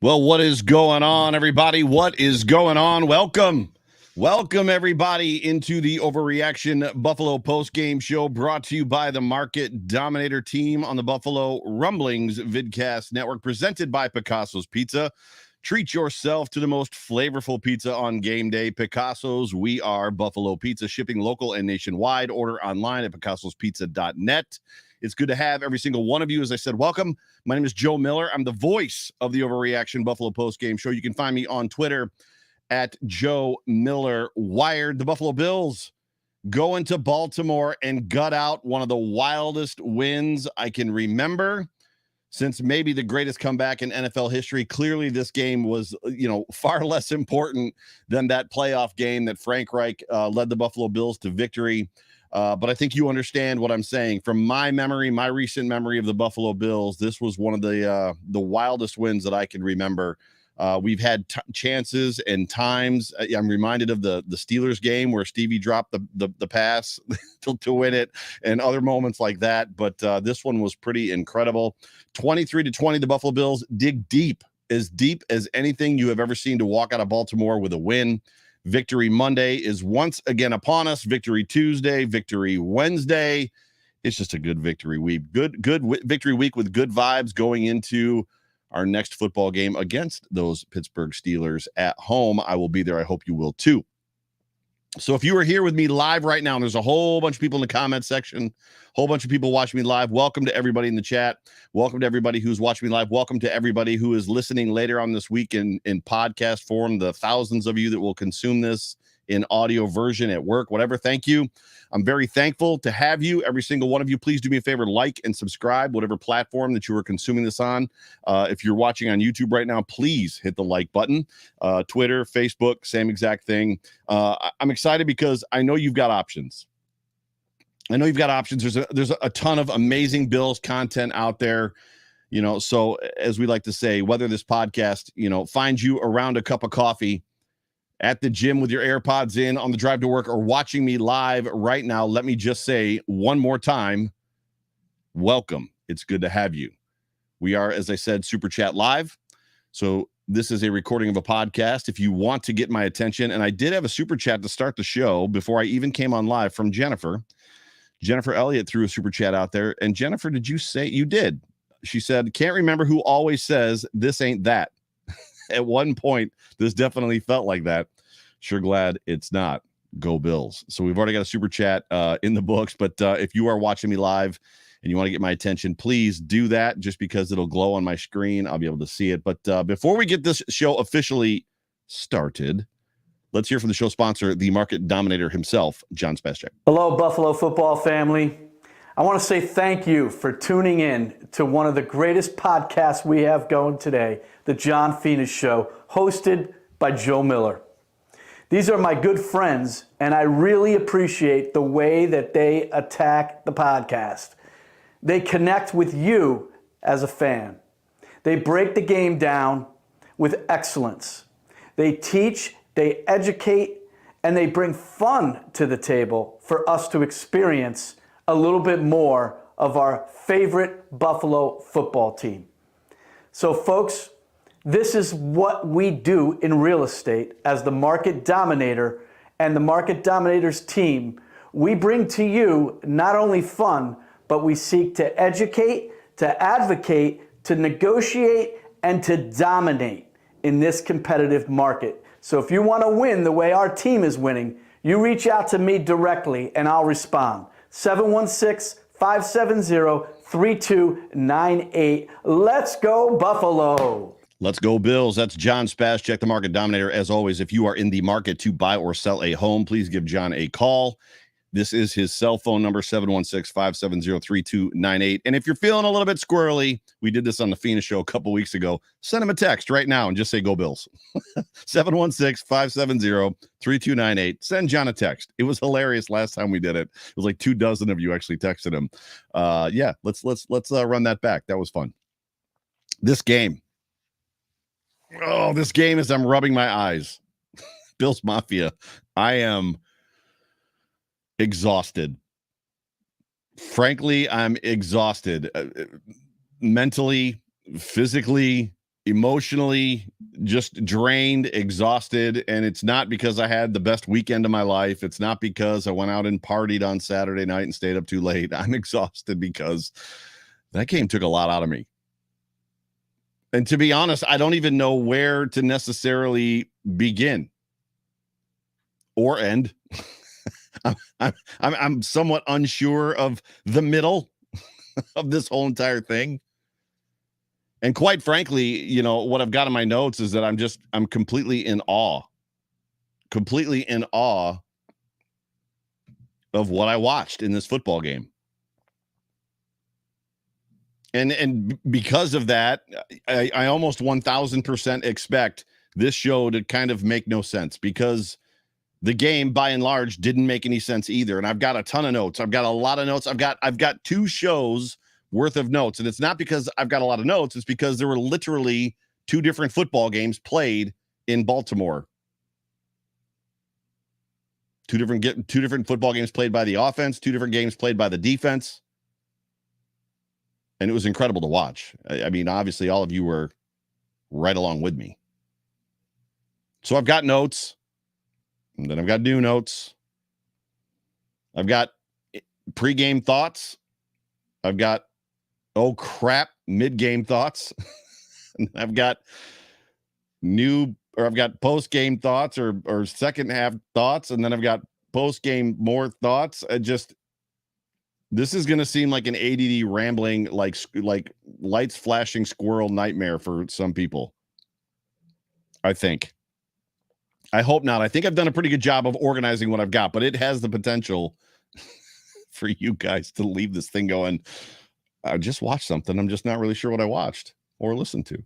Well, what is going on, everybody? What is going on? Welcome, everybody, into the Overreaction Buffalo Postgame Show, brought to you by the Market Dominator team on the Buffalo Rumblings Vidcast Network, presented by Picasso's Pizza. Treat yourself to the most flavorful pizza on game day. Picasso's, we are Buffalo Pizza, shipping local and nationwide. Order online at picassospizza.net. It's good to have every single one of you. As I said, welcome. My name is Joe Miller. I'm the voice of the Overreaction Buffalo Postgame Show. You can find me on Twitter at Joe Miller Wired. The Buffalo Bills go into Baltimore and gut out one of the wildest wins I can remember since maybe the greatest comeback in NFL history. Clearly, this game was, far less important than that playoff game that Frank Reich led the Buffalo Bills to victory. But I think you understand what I'm saying. From my memory, my recent memory of the Buffalo Bills, this was one of the wildest wins that I can remember. We've had chances and times. I'm reminded of the Steelers game where Stevie dropped the pass to win it, and other moments like that. But this one was pretty incredible. 23-20, the Buffalo Bills dig deep as anything you have ever seen to walk out of Baltimore with a win. Victory Monday is once again upon us. Victory Tuesday, Victory Wednesday. It's just a good victory week. Good victory week with good vibes going into our next football game against those Pittsburgh Steelers at home. I will be there. I hope you will too. So if you are here with me live right now, and there's a whole bunch of people in the comment section, whole bunch of people watching me live. Welcome to everybody in the chat. Welcome to everybody who's watching me live. Welcome to everybody who is listening later on this week in podcast form, the thousands of you that will consume this in audio version at work, whatever. Thank you. I'm very thankful to have you, every single one of you. Please do me a favor, like and subscribe, whatever platform that you are consuming this on. If you're watching on YouTube right now, please hit the like button. Twitter, Facebook, same exact thing. I'm excited because I know you've got options. There's a ton of amazing Bills content out there. So as we like to say, whether this podcast, finds you around a cup of coffee, at the gym with your AirPods in, on the drive to work, or watching me live right now, let me just say one more time, welcome. It's good to have you. We are, as I said, Super Chat Live. So this is a recording of a podcast. If you want to get my attention, and I did have a Super Chat to start the show before I even came on live from Jennifer. Jennifer Elliott threw a Super Chat out there. And Jennifer, did you say you did? She said, can't remember who always says this ain't that. At one point, this definitely felt like that. Sure glad it's not. Go Bills. So we've already got a Super Chat in the books, but if you are watching me live and you want to get my attention, please do that, just because it'll glow on my screen. I'll be able to see it. But before we get this show officially started, let's hear from the show sponsor, the Market Dominator himself, John Spaschek. Hello, Buffalo football family. I want to say thank you for tuning in to one of the greatest podcasts we have going today, The John Phoenix Show, hosted by Joe Miller. These are my good friends, and I really appreciate the way that they attack the podcast. They connect with you as a fan. They break the game down with excellence. They teach, they educate, and they bring fun to the table for us to experience a little bit more of our favorite Buffalo football team. So folks, this is what we do in real estate as the Market Dominator and the Market Dominator's team. We bring to you not only fun, but we seek to educate, to advocate, to negotiate, and to dominate in this competitive market. So if you want to win the way our team is winning, you reach out to me directly and I'll respond. 716-570-3298. Let's go, Buffalo. Let's go, Bills. That's John Spaschek, the Market Dominator. As always, if you are in the market to buy or sell a home, please give John a call. This is his cell phone number, 716-570-3298. And if you're feeling a little bit squirrely, we did this on the Phoenix Show a couple weeks ago. Send him a text right now and just say, go Bills. 716-570-3298. Send John a text. It was hilarious last time we did it. It was like 24 of you actually texted him. Yeah, let's run that back. That was fun. This game as I'm rubbing my eyes. Bills Mafia. I am exhausted. Frankly, I'm exhausted mentally, physically, emotionally just drained, exhausted, and it's not because I had the best weekend of my life. It's not because I went out and partied on Saturday night and stayed up too late. I'm exhausted because that game took a lot out of me. And to be honest, I don't even know where to necessarily begin or end. I'm somewhat unsure of the middle of this whole entire thing. And quite frankly, you know, what I've got in my notes is that I'm completely in awe of what I watched in this football game. And because of that, I almost 1000% expect this show to kind of make no sense, because the game by and large didn't make any sense either. And I've got a ton of notes. I've got a lot of notes. I've got 2 shows worth of notes. And it's not because I've got a lot of notes. It's because there were literally 2 different football games played in Baltimore. Two different football games played by the offense, 2 different games played by the defense. And it was incredible to watch. I mean, obviously all of you were right along with me. So I've got notes, and then I've got new notes. I've got pregame thoughts. I've got, oh crap, mid-game thoughts. And I've got post-game thoughts or second half thoughts. And then I've got post-game more thoughts. This is going to seem like an ADD rambling, like lights flashing squirrel nightmare for some people. I think. I hope not. I think I've done a pretty good job of organizing what I've got, but it has the potential for you guys to leave this thing going, I just watched something. I'm just not really sure what I watched or listened to.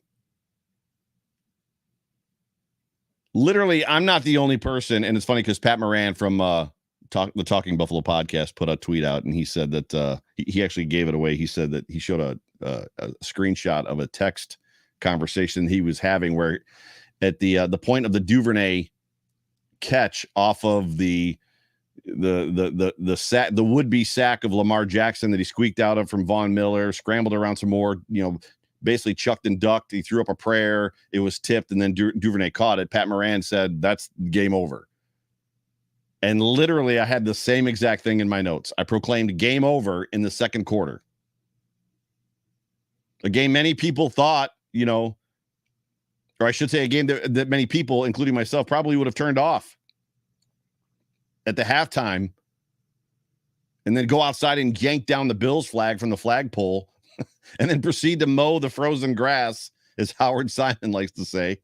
Literally, I'm not the only person, and it's funny because Pat Moran from the Talking Buffalo podcast put a tweet out, and he said that he actually gave it away. He said that he showed a screenshot of a text conversation he was having where at the point of the Duvernay catch off of the would-be sack of Lamar Jackson that he squeaked out of from Von Miller, scrambled around some more, basically chucked and ducked. He threw up a prayer. It was tipped, and then Duvernay caught it. Pat Moran said, that's game over. And literally, I had the same exact thing in my notes. I proclaimed game over in the second quarter. A game many people thought, or I should say a game that many people, including myself, probably would have turned off at the halftime and then go outside and yank down the Bills flag from the flagpole and then proceed to mow the frozen grass, as Howard Simon likes to say,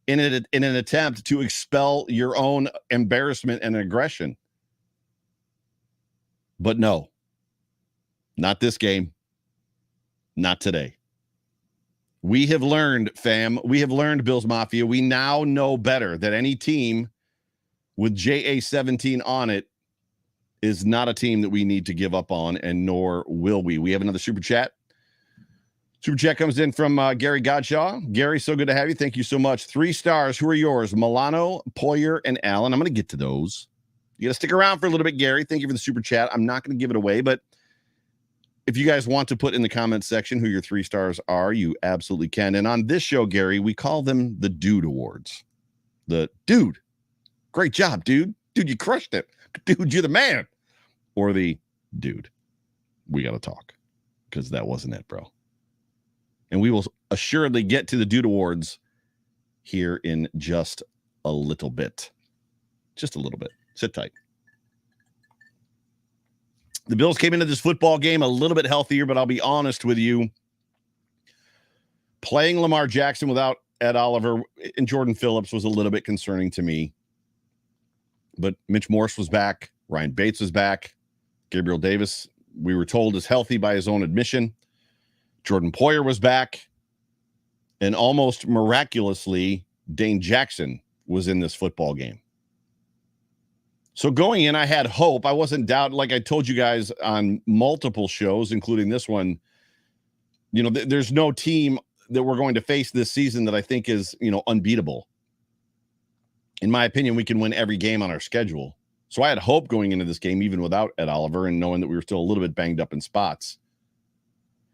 in an attempt to expel your own embarrassment and aggression. But no, not this game. Not today. We have learned, fam. We have learned, Bills Mafia. We now know better that any team with JA17 on it is not a team that we need to give up on, and nor will we. We have another super chat. Super chat comes in from Gary Godshaw. Gary, so good to have you. Thank you so much. 3 stars. Who are yours? Milano, Poyer, and Allen. I'm going to get to those. You got to stick around for a little bit, Gary. Thank you for the super chat. I'm not going to give it away, but if you guys want to put in the comments section who your 3 stars are, you absolutely can. And on this show, Gary, we call them the Dude Awards. The Dude. Great job, dude. Dude, you crushed it. Dude, you're the man. Or the Dude, we got to talk, because that wasn't it, bro. And we will assuredly get to the Dude Awards here in just a little bit. Just a little bit. Sit tight. The Bills came into this football game a little bit healthier, but I'll be honest with you. Playing Lamar Jackson without Ed Oliver and Jordan Phillips was a little bit concerning to me. But Mitch Morse was back. Ryan Bates was back. Gabriel Davis, we were told, is healthy by his own admission. Jordan Poyer was back. And almost miraculously, Dane Jackson was in this football game. So going in, I had hope. I wasn't doubting, like I told you guys on multiple shows, including this one. There's no team that we're going to face this season that I think is, unbeatable. In my opinion, we can win every game on our schedule. So I had hope going into this game, even without Ed Oliver, and knowing that we were still a little bit banged up in spots.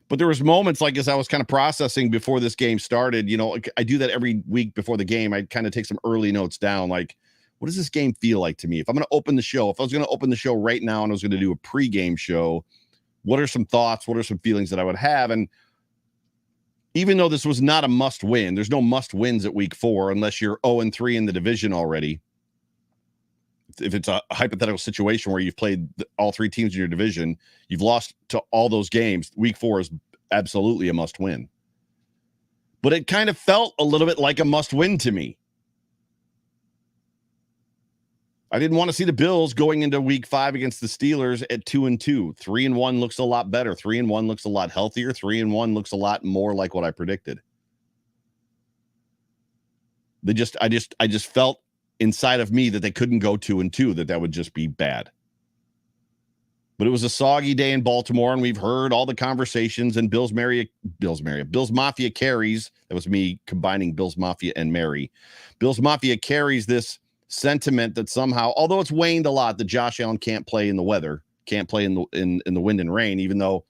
But there was moments like as I was kind of processing before this game started, I do that every week before the game. I kind of take some early notes down, like, what does this game feel like to me? If I'm going to open the show, if I was going to open the show right now and I was going to do a pregame show, what are some thoughts? What are some feelings that I would have? And even though this was not a must win, there's no must wins at week 4 unless you're 0-3 in the division already. If it's a hypothetical situation where you've played all 3 teams in your division, you've lost to all those games, week 4 is absolutely a must win. But it kind of felt a little bit like a must win to me. I didn't want to see the Bills going into week 5 against the Steelers at 2-2. 3-1 looks a lot better. 3-1 looks a lot healthier. 3-1 looks a lot more like what I predicted. I just felt inside of me that they couldn't go 2-2, that would just be bad. But it was a soggy day in Baltimore, and we've heard all the conversations and Bills Mafia carries. That was me combining Bills Mafia and Mary. Bills Mafia carries this sentiment that somehow, although it's waned a lot, that Josh Allen can't play in the weather, can't play in the wind and rain, even though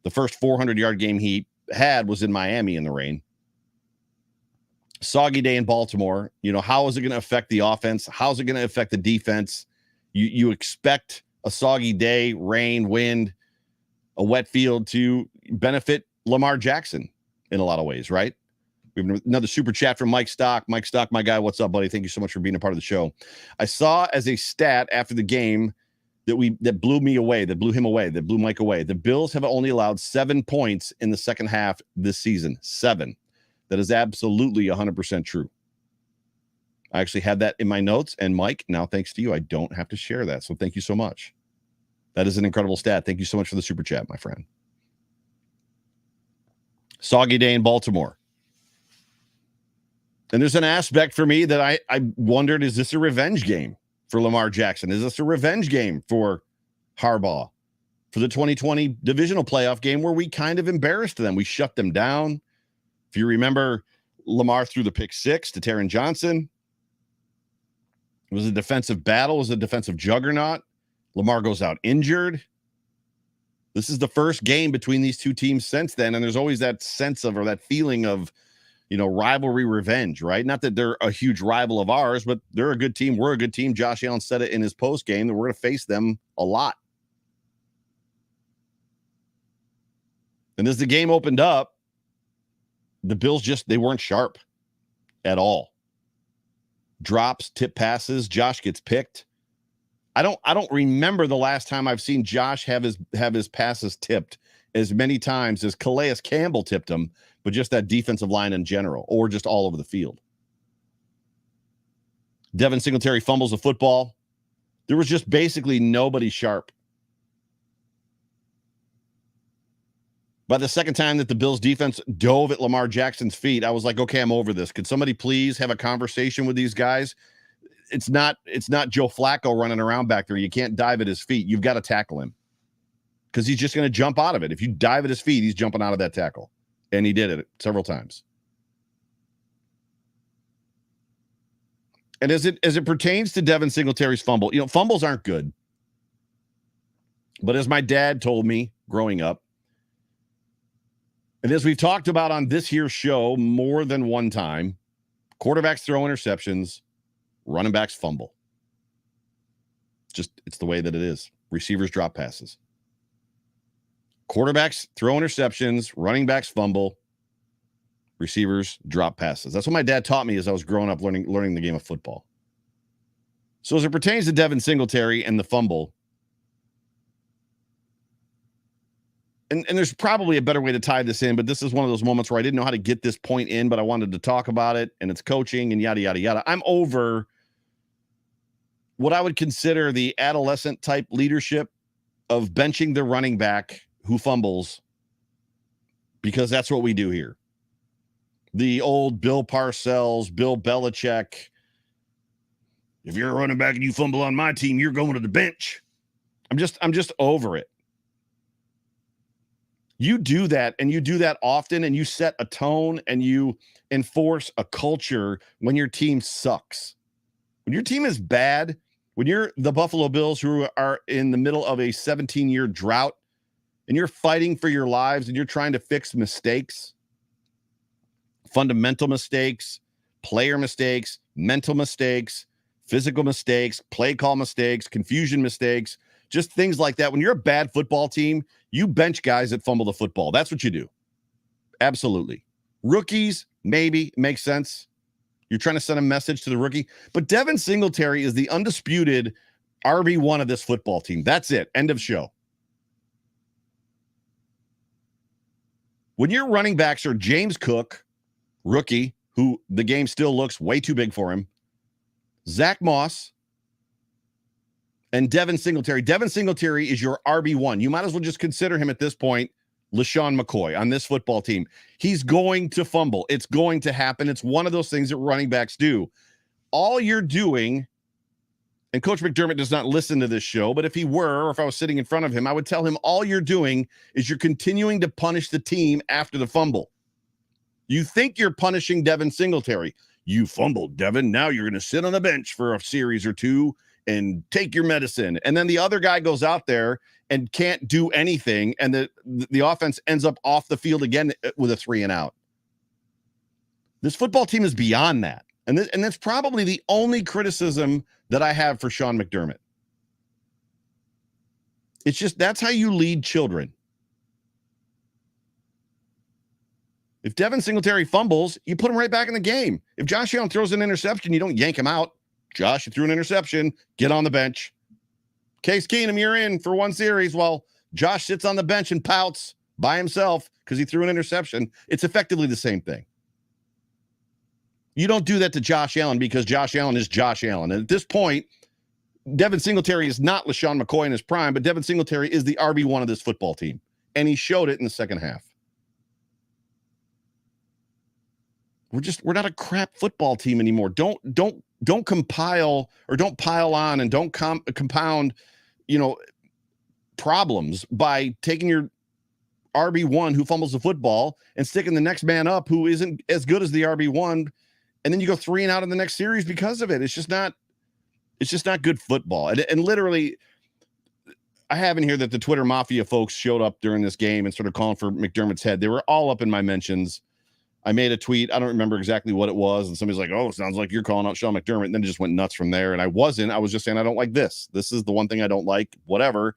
the first 400-yard game he had was in Miami in the rain. Soggy day in Baltimore. How is it going to affect the offense? How is it going to affect the defense? You expect a soggy day, rain, wind, a wet field to benefit Lamar Jackson in a lot of ways, right? We have another super chat from Mike Stock. Mike Stock, my guy, what's up, buddy? Thank you so much for being a part of the show. I saw as a stat after the game that blew him away, that blew Mike away. The Bills have only allowed 7 points in the second half this season. 7. That is absolutely 100% true. I actually had that in my notes, and Mike, now thanks to you, I don't have to share that. So thank you so much. That is an incredible stat. Thank you so much for the super chat, my friend. Soggy day in Baltimore. And there's an aspect for me that I wondered, is this a revenge game for Lamar Jackson? Is this a revenge game for Harbaugh for the 2020 divisional playoff game where we kind of embarrassed them? We shut them down. If you remember, Lamar threw the pick 6 to Taron Johnson. It was a defensive battle. It was a defensive juggernaut. Lamar goes out injured. This is the first game between these two teams since then, and there's always that sense of, or that feeling of, rivalry revenge, right? Not that they're a huge rival of ours, but they're a good team. We're a good team. Josh Allen said it in his post game that we're going to face them a lot. And as the game opened up, the Bills they weren't sharp at all. Drops, tip passes. Josh gets picked. I don't remember the last time I've seen Josh have his passes tipped as many times as Calais Campbell tipped him, but just that defensive line in general, or just all over the field. Devin Singletary fumbles the football. There was just basically nobody sharp. By the second time that the Bills defense dove at Lamar Jackson's feet, I was like, okay, I'm over this. Could somebody please have a conversation with these guys? It's not Joe Flacco running around back there. You can't dive at his feet. You've got to tackle him because he's just going to jump out of it. If you dive at his feet, he's jumping out of that tackle. And he did it several times. And as it pertains to Devin Singletary's fumble, fumbles aren't good. But as my dad told me growing up, and as we've talked about on this here show more than one time, quarterbacks throw interceptions, running backs fumble. It's the way that it is. Receivers drop passes. Quarterbacks throw interceptions, running backs fumble, receivers drop passes. That's what my dad taught me as I was growing up learning the game of football. So as it pertains to Devin Singletary and the fumble, and there's probably a better way to tie this in, but this is one of those moments where I didn't know how to get this point in, but I wanted to talk about it, and it's coaching and yada, yada, yada. I'm over what I would consider the adolescent type leadership of benching the running back who fumbles, because that's what we do here. The old Bill Parcells, Bill Belichick. If you're a running back and you fumble on my team, you're going to the bench. I'm just over it. You do that, and you do that often, and you set a tone and you enforce a culture when your team sucks. When your team is bad, when you're the Buffalo Bills who are in the middle of a 17-year drought, and you're fighting for your lives and you're trying to fix mistakes, fundamental mistakes, player mistakes, mental mistakes, physical mistakes, play call mistakes, confusion mistakes, just things like that. When you're a bad football team, you bench guys that fumble the football. That's what you do. Absolutely. Rookies, maybe, makes sense. You're trying to send a message to the rookie. But Devin Singletary is the undisputed RB1 of this football team. That's it. End of show. When your running backs are James Cook, rookie, who the game still looks way too big for him, Zach Moss, and Devin Singletary. Devin Singletary is your RB1. You might as well just consider him at this point LaShawn McCoy on this football team. He's going to fumble. It's going to happen. It's one of those things that running backs do. All you're doing, and Coach McDermott does not listen to this show, but if he were, or if I was sitting in front of him, I would tell him all you're doing is you're continuing to punish the team after the fumble. You think you're punishing Devin Singletary. You fumbled, Devin. Now you're going to sit on the bench for a series or two and take your medicine. And then the other guy goes out there and can't do anything, and the offense ends up off the field again with a 3-and-out. This football team is beyond that. And that's probably the only criticism that I have for Sean McDermott. It's just that's how you lead children. If Devin Singletary fumbles, you put him right back in the game. If Josh Allen throws an interception, you don't yank him out. Josh, you threw an interception. Get on the bench. Case Keenum, you're in for one series. Well, Josh sits on the bench and pouts by himself because he threw an interception. It's effectively the same thing. You don't do that to Josh Allen because Josh Allen is Josh Allen. And at this point, Devin Singletary is not LaShawn McCoy in his prime, but Devin Singletary is the RB1 of this football team. And he showed it in the second half. We're not a crap football team anymore. Don't compile or don't pile on and don't compound, problems by taking your RB1 who fumbles the football and sticking the next man up who isn't as good as the RB1, and then you go 3-and-out in the next series because of it. It's just not good football. And literally, I have in here that the Twitter Mafia folks showed up during this game and started calling for McDermott's head. They were all up in my mentions. I made a tweet. I don't remember exactly what it was. And somebody's like, oh, it sounds like you're calling out Sean McDermott. And then it just went nuts from there. And I wasn't. I was just saying, I don't like this. This is the one thing I don't like, whatever.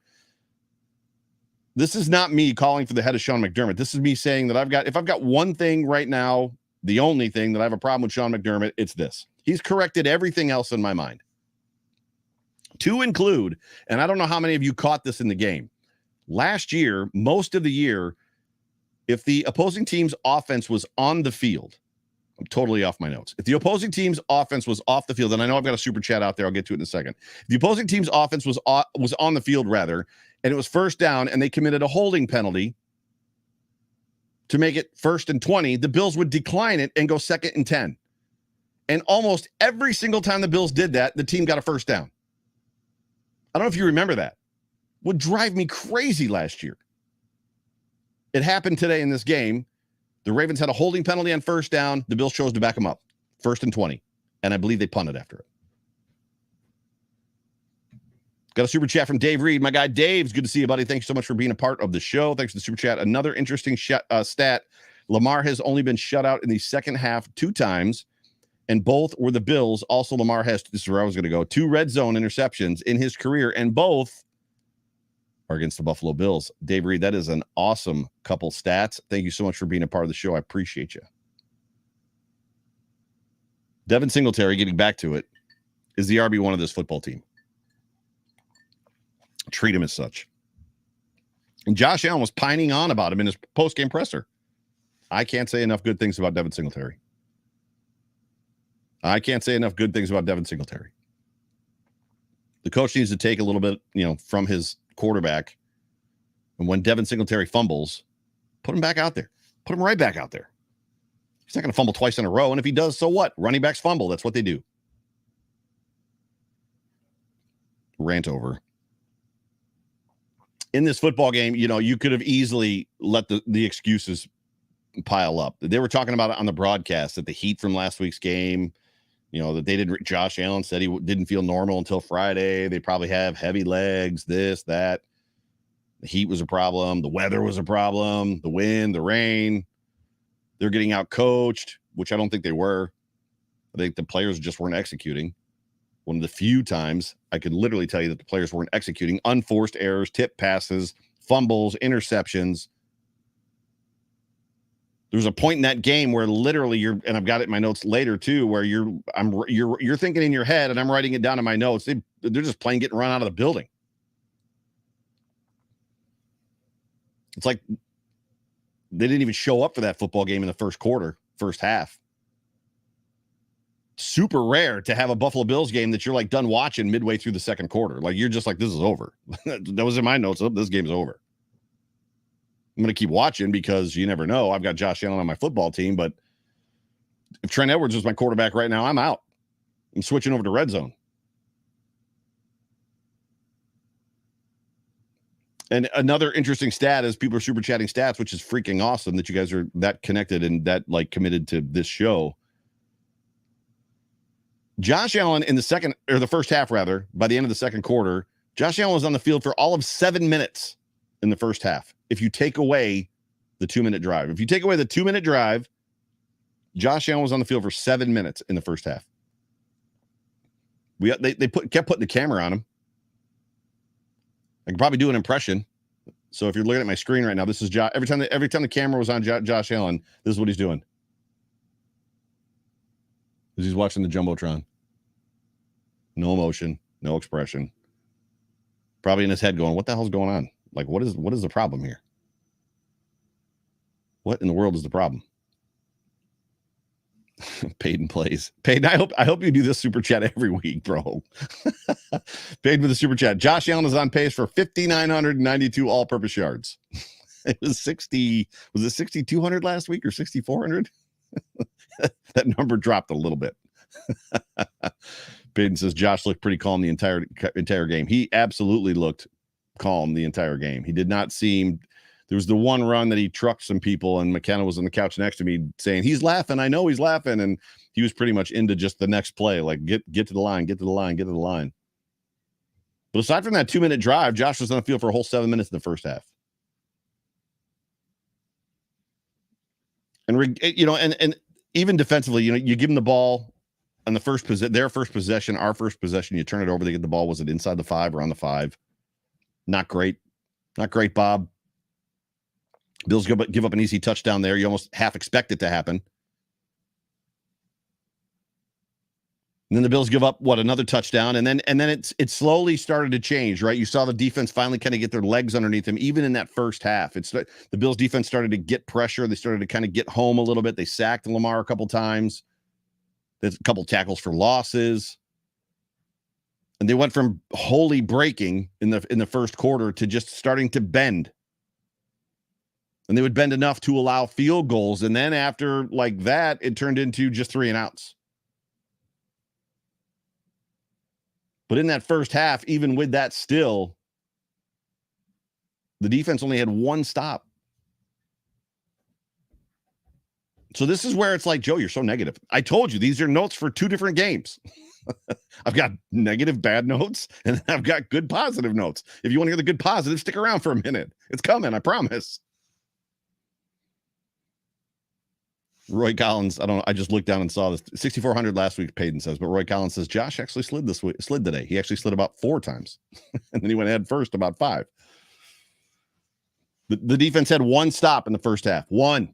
This is not me calling for the head of Sean McDermott. This is me saying that if I've got one thing right now, the only thing that I have a problem with Sean McDermott, it's this. He's corrected everything else in my mind. To include, and I don't know how many of you caught this in the game. Last year, most of the year, if the opposing team's offense was on the field, I'm totally off my notes. If the opposing team's offense was off the field, and I know I've got a super chat out there, I'll get to it in a second. If the opposing team's offense was on the field, rather, and it was first down, and they committed a holding penalty to make it 1st and 20, the Bills would decline it and go 2nd and 10. And almost every single time the Bills did that, the team got a first down. I don't know if you remember that. Would drive me crazy last year. It happened today in this game. The Ravens had a holding penalty on first down. The Bills chose to back them up. 1st and 20. And I believe they punted after it. Got a super chat from Dave Reed. My guy Dave's good to see you, buddy. Thanks so much for being a part of the show. Thanks for the super chat. Another interesting stat. Lamar has only been shut out in the second half 2 times, and both were the Bills. Also, Lamar has, this is where I was going to go, 2 red zone interceptions in his career, and both are against the Buffalo Bills. Dave Reed, that is an awesome couple stats. Thank you so much for being a part of the show. I appreciate you. Devin Singletary, getting back to it, is the RB1 of this football team. Treat him as such. And Josh Allen was pining on about him in his post-game presser. I can't say enough good things about Devin Singletary. I can't say enough good things about Devin Singletary. The coach needs to take a little bit, from his quarterback. And when Devin Singletary fumbles, put him back out there. Put him right back out there. He's not going to fumble twice in a row. And if he does, so what? Running backs fumble. That's what they do. Rant over. In this football game, you could have easily let the excuses pile up. They were talking about it on the broadcast that the heat from last week's game, that they didn't. Josh Allen said he didn't feel normal until Friday. They probably have heavy legs, this, that. The heat was a problem. The weather was a problem. The wind, the rain. They're getting out coached, which I don't think they were. I think the players just weren't executing. One of the few times I could literally tell you that the players weren't executing. Unforced errors, tip passes, fumbles, interceptions. There was a point in that game where literally and I've got it in my notes later too, where you're thinking in your head, and I'm writing it down in my notes. They're just playing getting run out of the building. It's like they didn't even show up for that football game in the first half. Super rare to have a Buffalo Bills game that you're like done watching midway through the second quarter. Like you're just like, this is over. That was in my notes. Oh, this game's over. I'm going to keep watching because you never know. I've got Josh Allen on my football team, but if Trent Edwards was my quarterback right now, I'm out. I'm switching over to red zone. And another interesting stat is people are super chatting stats, which is freaking awesome that you guys are that connected and that like committed to this show. Josh Allen in the first half, rather, by the end of the second quarter, Josh Allen was on the field for all of 7 minutes in the first half. If you take away the 2-minute drive, if you take away the 2-minute drive, Josh Allen was on the field for 7 minutes in the first half. They kept putting the camera on him. I can probably do an impression. So if you're looking at my screen right now, this is Josh. Every time the camera was on Josh Allen, this is what he's doing. He's watching the Jumbotron. No emotion, no expression. Probably in his head going, what the hell's going on? Like, what is the problem here? What in the world is the problem? Peyton plays. Peyton, I hope you do this super chat every week, bro. Peyton with the super chat. Josh Allen is on pace for 5,992 all-purpose yards. It was 6,200 last week or 6,400? That number dropped a little bit. Peyton says Josh looked pretty calm the entire game. He absolutely looked calm the entire game. He did not seem. There was the one run that he trucked some people, and McKenna was on the couch next to me saying, he's laughing. I know he's laughing. And he was pretty much into just the next play, like get to the line, get to the line, get to the line. But aside from that 2-minute drive, Josh was on the field for a whole 7 minutes in the first half. And, and even defensively, you give them the ball on their first possession, our first possession, you turn it over, they get the ball. Was it inside the 5 or on the 5? Not great. Not great, Bob. Bills give up an easy touchdown there. You almost half expect it to happen. And then the Bills give up another touchdown, and then it slowly started to change, right? You saw the defense finally kind of get their legs underneath them, even in that first half. The Bills defense started to get pressure. They started to kind of get home a little bit. They sacked Lamar a couple times. There's a couple tackles for losses. And they went from wholly breaking in the first quarter to just starting to bend. And they would bend enough to allow field goals. And then after like that, it turned into just 3 and outs. But in that first half, even with that still, the defense only had 1 stop. So this is where it's like, Joe, you're so negative. I told you, these are notes for 2 different games. I've got negative bad notes, and I've got good positive notes. If you want to hear the good positive, stick around for a minute. It's coming, I promise. Roy Collins, I just looked down and saw this. 6,400 last week, Peyton says, but Roy Collins says, Josh actually slid today. He actually slid about 4 times. And then he went head first about 5. The defense had 1 stop in the first half. 1.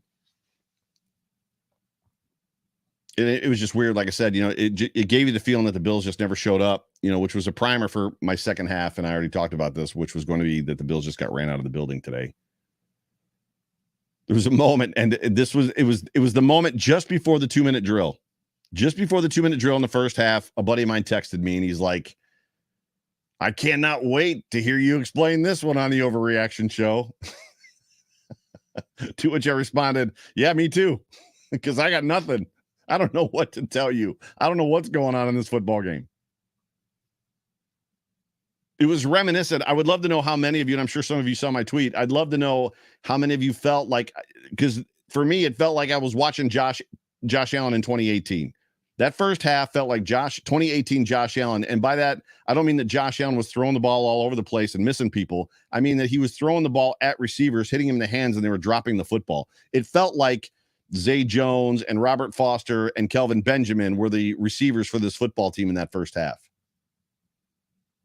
It was just weird. Like I said, it gave you the feeling that the Bills just never showed up, which was a primer for my second half. And I already talked about this, which was going to be that the Bills just got ran out of the building today. There was a moment, and it was the moment just before the 2-minute drill. Just before the 2-minute drill in the first half, a buddy of mine texted me, and he's like, I cannot wait to hear you explain this one on the Overreaction show. To which I responded, yeah, me too, because I got nothing. I don't know what to tell you. I don't know what's going on in this football game. It was reminiscent. I would love to know how many of you, and I'm sure some of you saw my tweet, I'd love to know how many of you felt like, because for me, it felt like I was watching Josh Allen in 2018. That first half felt like 2018 Josh Allen. And by that, I don't mean that Josh Allen was throwing the ball all over the place and missing people. I mean that he was throwing the ball at receivers, hitting him in the hands, and they were dropping the football. It felt like Zay Jones and Robert Foster and Kelvin Benjamin were the receivers for this football team in that first half.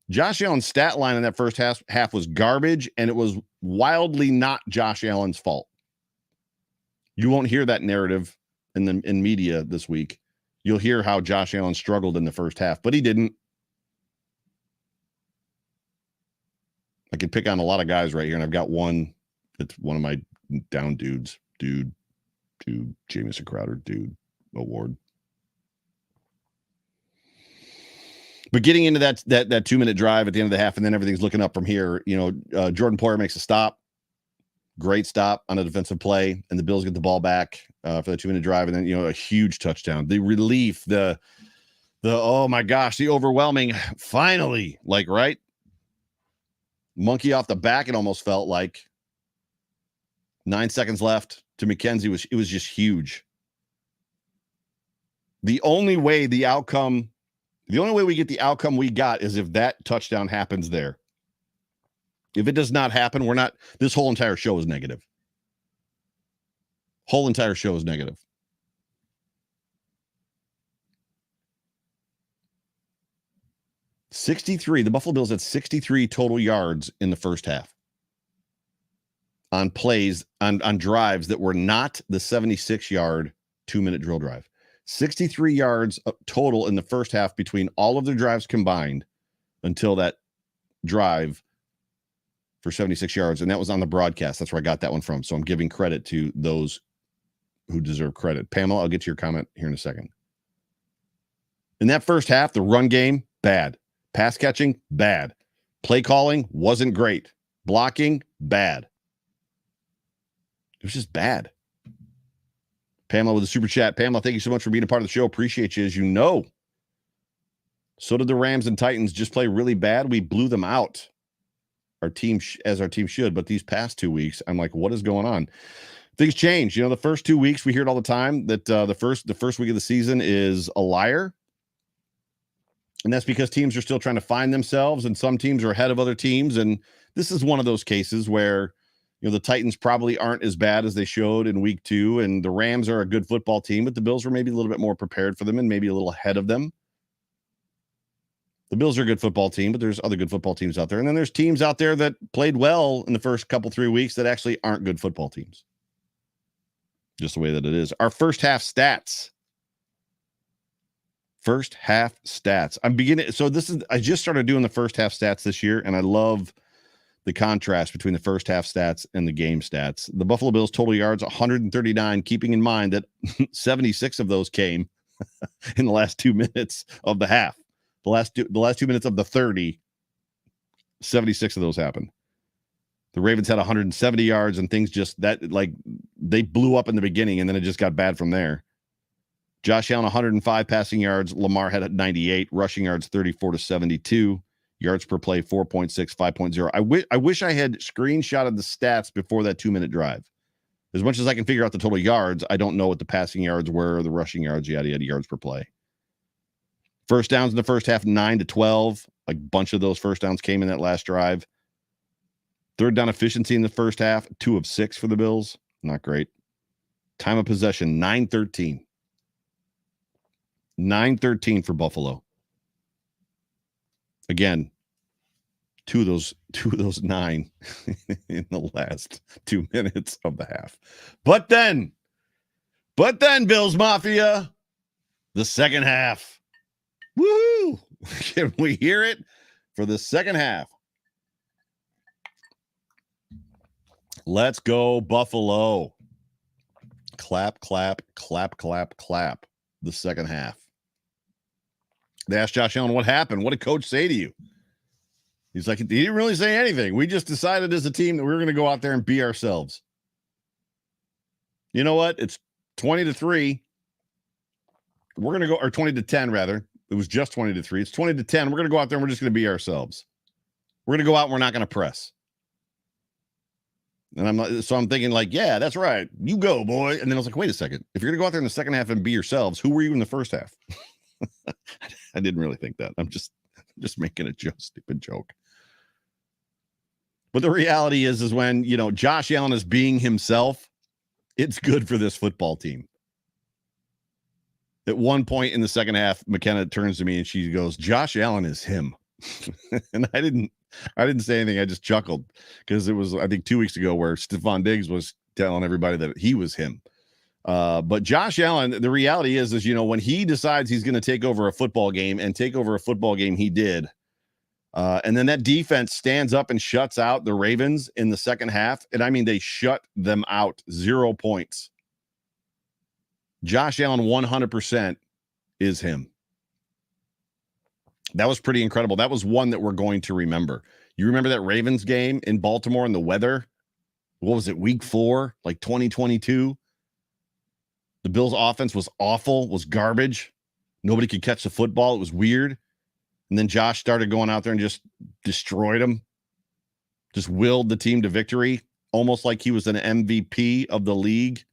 Josh Allen's stat line in that first half was garbage, and it was wildly not Josh Allen's fault. You won't hear that narrative in media this week. You'll hear how Josh Allen struggled in the first half, but he didn't. I could pick on a lot of guys right here, and I've got one that's one of my down dudes. Dude, Jamison Crowder, award. But getting into that 2-minute drive at the end of the half, and then everything's looking up from here. Jordan Poyer makes a stop. Great stop on a defensive play, and the Bills get the ball back for the 2-minute drive, and then a huge touchdown. The relief, the oh my gosh, the overwhelming. Finally, right, monkey off the back. It almost felt like 9 seconds left to McKenzie was just huge. The only way we get the outcome we got is if that touchdown happens there. If it does not happen, this whole entire show is negative. Whole entire show is negative. 63. The Buffalo Bills had 63 total yards in the first half on plays, on drives that were not the 76-yard 2-minute drill drive. 63 yards total in the first half between all of their drives combined until that drive for 76 yards, and that was on the broadcast. That's where I got that one from. So I'm giving credit to those who deserve credit. Pamela, I'll get to your comment here in a second. In that first half, the run game, bad. Pass catching, bad. Play calling wasn't great. Blocking, bad. It was just bad. Pamela with a super chat. Pamela, thank you so much for being a part of the show. Appreciate you. As you know, so did the Rams and Titans just play really bad. We blew them out. Our team should, but these past 2 weeks, I'm like, what is going on? Things change. The first 2 weeks, we hear it all the time that the first week of the season is a liar. And that's because teams are still trying to find themselves, and some teams are ahead of other teams. And this is one of those cases where, the Titans probably aren't as bad as they showed in week 2, and the Rams are a good football team, but the Bills were maybe a little bit more prepared for them and maybe a little ahead of them. The Bills are a good football team, but there's other good football teams out there. And then there's teams out there that played well in the first 3 weeks that actually aren't good football teams. Just the way that it is. Our first half stats. First half stats. I just started doing the first half stats this year, and I love the contrast between the first half stats and the game stats. The Buffalo Bills total yards, 139, keeping in mind that 76 of those came in the last 2 minutes of the half. The last 2 minutes of the 30, 76 of those happened. The Ravens had 170 yards, and things they blew up in the beginning, and then it just got bad from there. Josh Allen, 105 passing yards. Lamar had 98 rushing yards, 34 to 72. Yards per play, 4.6, 5.0. I wish I had screenshotted the stats before that 2-minute drive. As much as I can figure out the total yards, I don't know what the passing yards were, the rushing yards, yada, yards per play. First downs in the first half, 9 to 12. A bunch of those first downs came in that last drive. Third down efficiency in the first half, 2 of 6 for the Bills. Not great. Time of possession, 9-13. 9-13 for Buffalo. Again, two of those 9 in the last 2 minutes of the half. But then, Bills Mafia, the second half. Woohoo! Can we hear it for the second half? Let's go, Buffalo. Clap, clap, clap, clap, clap. The second half. They asked Josh Allen what happened. What did coach say to you? He's like, he didn't really say anything. We just decided as a team that we were going to go out there and be ourselves. You know what? It's 20-3. We're going to go, or 20-10 rather. It was just 20-3. It's 20-10. We're going to go out there and we're just going to be ourselves. We're going to go out and we're not going to press. And I'm thinking like, yeah, that's right. You go, boy. And then I was like, wait a second. If you're going to go out there in the second half and be yourselves, who were you in the first half? I didn't really think that. I'm just making a stupid joke. But the reality is when, Josh Allen is being himself, it's good for this football team. At one point in the second half, McKenna turns to me and she goes, Josh Allen is him. And I didn't say anything. I just chuckled because it was, I think 2 weeks ago where Stephon Diggs was telling everybody that he was him. But Josh Allen, the reality is, when he decides he's going to take over a football game he did. And then that defense stands up and shuts out the Ravens in the second half. And I mean, they shut them out 0 points. Josh Allen 100% is him. That was pretty incredible. That was one that we're going to remember. You remember that Ravens game in Baltimore and the weather? What was it, week 4, like 2022? The Bills' offense was awful, was garbage. Nobody could catch the football. It was weird. And then Josh started going out there and just destroyed them. Just willed the team to victory, almost like he was an MVP of the league.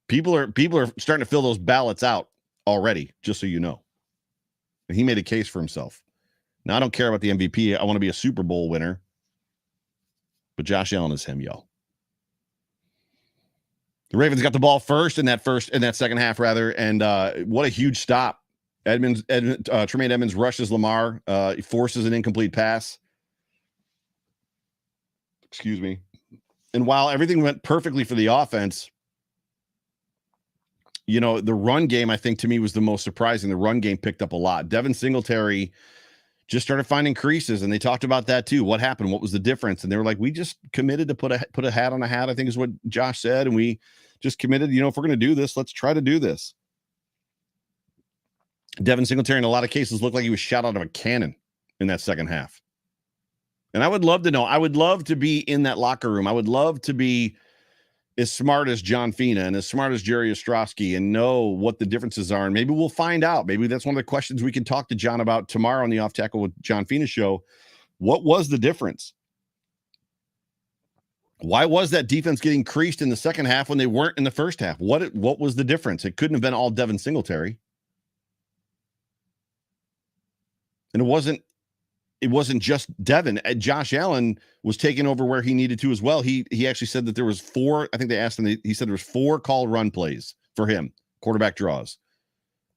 People are starting to fill those ballots out already, just so you know. And he made a case for himself. Now, I don't care about the MVP. I want to be a Super Bowl winner. But Josh Allen is him, y'all. The Ravens got the ball first in that second half, rather, and what a huge stop. Tremaine Edmonds rushes Lamar. He forces an incomplete pass. Excuse me. And while everything went perfectly for the offense, the run game, I think, to me, was the most surprising. The run game picked up a lot. Devin Singletary just started finding creases, and they talked about that too. What happened? What was the difference? And they were like, we just committed to put a hat on a hat, I think is what Josh said. And we just committed, if we're going to do this, let's try to do this. Devin Singletary, in a lot of cases, looked like he was shot out of a cannon in that second half. And I would love to know. I would love to be in that locker room. I would love to be as smart as John Fina and as smart as Jerry Ostrowski and know what the differences are. And maybe we'll find out. Maybe that's one of the questions we can talk to John about tomorrow on the Off Tackle with John Fina show. What was the difference? Why was that defense getting creased in the second half when they weren't in the first half? What was the difference? It couldn't have been all Devin Singletary. And it wasn't just Devin. Josh Allen was taking over where he needed to as well. He actually said that there was 4, I think they asked him, he said there was 4 call run plays for him, quarterback draws.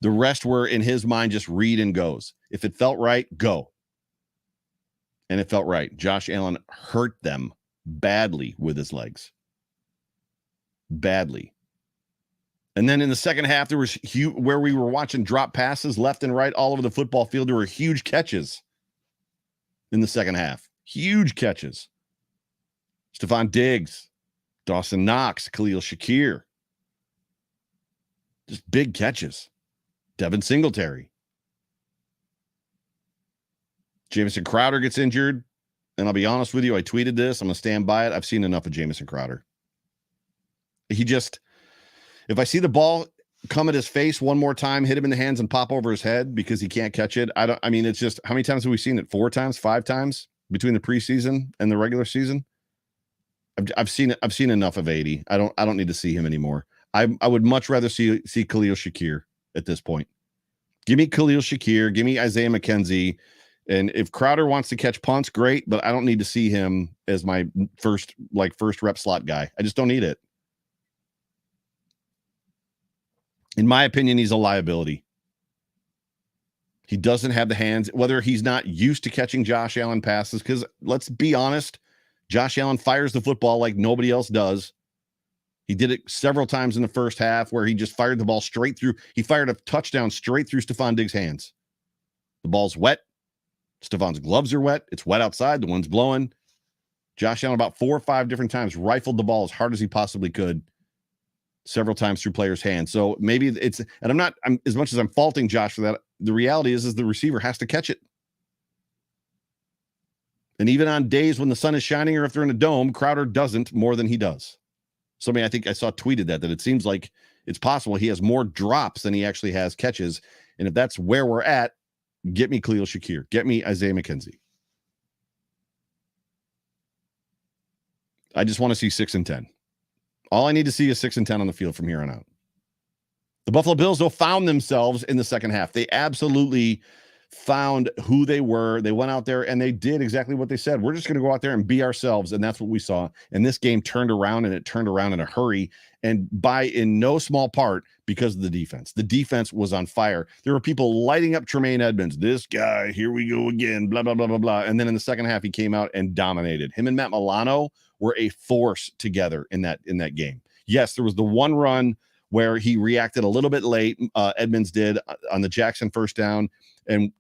The rest were, in his mind, just read and goes. If it felt right, go. And it felt right. Josh Allen hurt them badly with his legs. Badly. And then in the second half, there was where we were watching drop passes left and right all over the football field. There were huge catches in the second half. Huge catches. Stephon Diggs, Dawson Knox, Khalil Shakir. Just big catches. Devin Singletary. Jamison Crowder gets injured. And I'll be honest with you, I tweeted this. I'm going to stand by it. I've seen enough of Jamison Crowder. If I see the ball come at his face one more time, hit him in the hands and pop over his head because he can't catch it. It's just, how many times have we seen it? 4 times, 5 times between the preseason and the regular season? I've seen enough of 80. I don't need to see him anymore. I would much rather see Khalil Shakir at this point. Give me Khalil Shakir. Give me Isaiah McKenzie. And if Crowder wants to catch punts, great, but I don't need to see him as my first rep slot guy. I just don't need it. In my opinion, he's a liability. He doesn't have the hands, whether he's not used to catching Josh Allen passes, because let's be honest, Josh Allen fires the football like nobody else does. He did it several times in the first half where he just fired the ball straight through. He fired a touchdown straight through Stephon Diggs' hands. The ball's wet. Stephon's gloves are wet. It's wet outside. The wind's blowing. Josh Allen about 4 or 5 different times rifled the ball as hard as he possibly could, several times through players' hands. So maybe it's, and I'm as much as I'm faulting Josh for that, the reality is the receiver has to catch it. And even on days when the sun is shining or if they're in a dome, Crowder doesn't more than he does. Somebody, I think I saw tweeted that it seems like it's possible he has more drops than he actually has catches. And if that's where we're at, get me Khalil Shakir. Get me Isaiah McKenzie. I just want to see 6-10. All I need to see is 6-10 on the field from here on out. The Buffalo Bills, though, found themselves in the second half. They absolutely found who they were. They went out there and they did exactly what they said. We're just going to go out there and be ourselves. And that's what we saw. And this game turned around, and it turned around in a hurry. And in no small part because of the defense. The defense was on fire. There were people lighting up Tremaine Edmonds. This guy, here we go again, blah, blah, blah, blah, blah. And then in the second half, he came out and dominated. Him and Matt Milano were a force together in that game. Yes, there was the one run where he reacted a little bit late. Edmonds did on the Jackson first down. And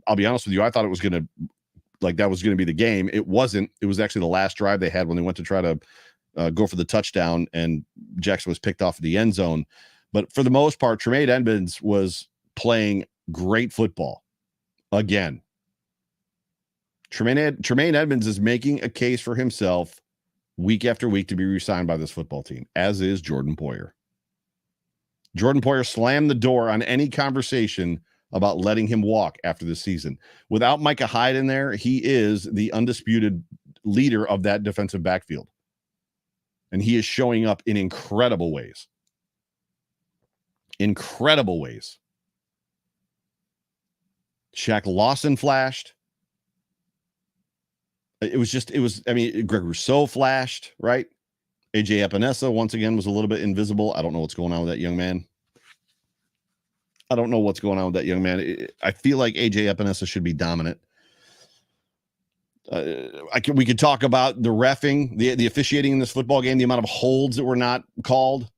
I'll be honest with you, I thought it was going to, that was going to be the game. It wasn't. It was actually the last drive they had when they went to try to go for the touchdown, and Jackson was picked off of the end zone. But for the most part, Tremaine Edmonds was playing great football again. Tremaine Edmonds is making a case for himself week after week to be re-signed by this football team, as is Jordan Poyer. Jordan Poyer slammed the door on any conversation about letting him walk after this season. Without Micah Hyde in there, he is the undisputed leader of that defensive backfield. And he is showing up in incredible ways. Incredible ways. Shaq Lawson flashed. Greg Rousseau flashed, right? AJ Epinesa, once again, was a little bit invisible. I don't know what's going on with that young man. I feel like AJ Epinesa should be dominant. We could talk about the reffing, the officiating in this football game, the amount of holds that were not called.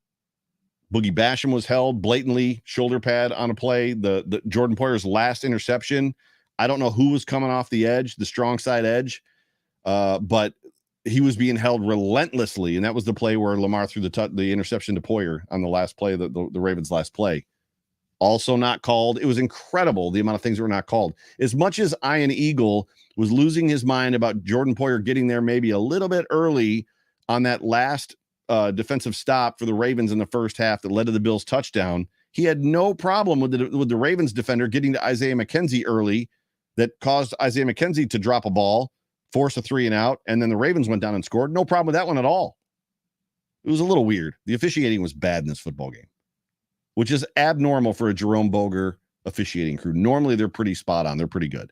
Boogie Basham was held blatantly, shoulder pad on a play. The Jordan Poyer's last interception, I don't know who was coming off the edge, the strong side edge, but he was being held relentlessly, and that was the play where Lamar threw the interception to Poyer on the last play, the Ravens' last play. Also not called. It was incredible, the amount of things that were not called. As much as Ian Eagle was losing his mind about Jordan Poyer getting there maybe a little bit early on that last defensive stop for the Ravens in the first half that led to the Bills' touchdown, he had no problem with the Ravens defender getting to Isaiah McKenzie early that caused Isaiah McKenzie to drop a ball, force a 3-and-out, and then the Ravens went down and scored. No problem with that one at all. It was a little weird. The officiating was bad in this football game, which is abnormal for a Jerome Boger officiating crew. Normally, they're pretty spot on. They're pretty good.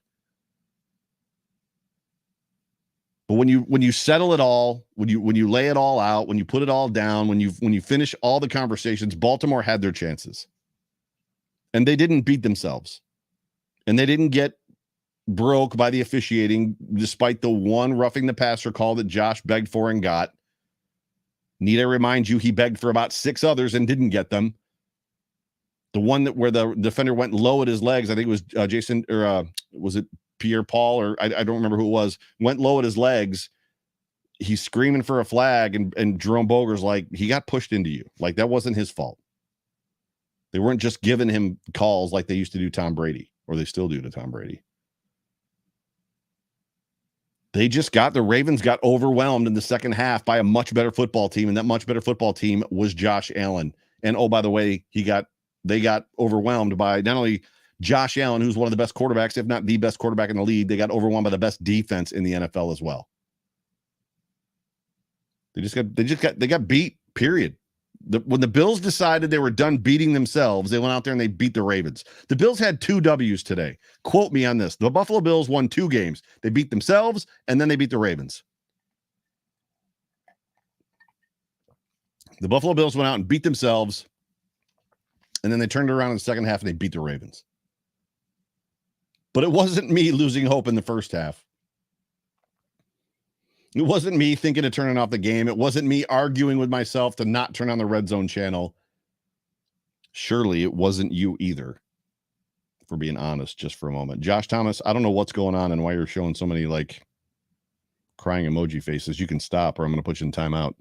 But when you settle it all, when you lay it all out, when you put it all down, when you finish all the conversations, Baltimore had their chances. And they didn't beat themselves. And they didn't get broke by the officiating, despite the one roughing the passer call that Josh begged for and got. Need I remind you, he begged for about 6 others and didn't get them. The one where the defender went low at his legs, I think it was Jason, or was it Pierre Paul, or I don't remember who it was, went low at his legs. He's screaming for a flag, and Jerome Boger's like, he got pushed into you. Like, that wasn't his fault. They weren't just giving him calls like they used to do Tom Brady, or they still do to Tom Brady. The Ravens got overwhelmed in the second half by a much better football team, and that much better football team was Josh Allen. And oh, by the way, they got overwhelmed by not only Josh Allen, who's one of the best quarterbacks, if not the best quarterback in the league, they got overwhelmed by the best defense in the NFL as well. They got beat, period. When the Bills decided they were done beating themselves, they went out there and they beat the Ravens. The Bills had 2 W's today. Quote me on this. The Buffalo Bills won 2 games. They beat themselves, and then they beat the Ravens. The Buffalo Bills went out and beat themselves, and then they turned around in the second half and they beat the Ravens. But it wasn't me losing hope in the first half. It wasn't me thinking of turning off the game. It wasn't me arguing with myself to not turn on the Red Zone channel. Surely it wasn't you either, for being honest, just for a moment. Josh Thomas, I don't know what's going on and why you're showing so many crying emoji faces. You can stop, or I'm going to put you in timeout.